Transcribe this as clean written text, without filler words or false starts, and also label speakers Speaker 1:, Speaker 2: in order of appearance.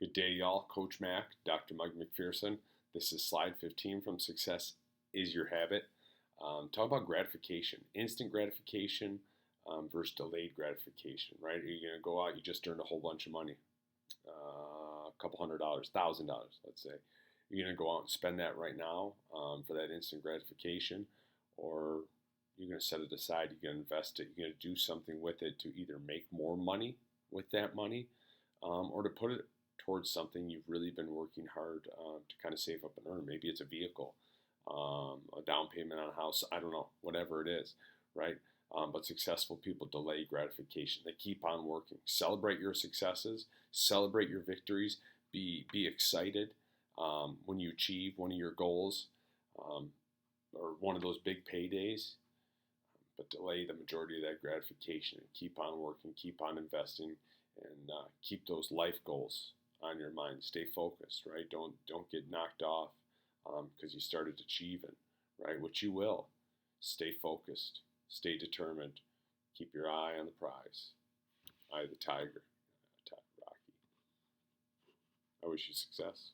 Speaker 1: Good day, y'all. Coach Mac, Dr. Mike McPherson. This is slide 15 from Success is Your Habit. Talk about gratification, instant gratification versus delayed gratification, right? You're going to go out, you just earned a whole bunch of money, a couple $100, $1,000, let's say. You're going to go out and spend that right now for that instant gratification, or you're going to set it aside, you're going to invest it, you're going to do something with it to either make more money with that money or to put it towards something you've really been working hard to kind of save up and earn. Maybe it's a vehicle, a down payment on a house, I don't know, whatever it is, right? But successful people delay gratification. They keep on working. Celebrate your successes, celebrate your victories, be excited when you achieve one of your goals or one of those big paydays, but delay the majority of that gratification and keep on working, keep on investing, and keep those life goals on your mind. Stay focused, right? Don't get knocked off because you started achieving, right? Which you will. Stay focused. Stay determined. Keep your eye on the prize. Eye of the tiger. Rocky. I wish you success.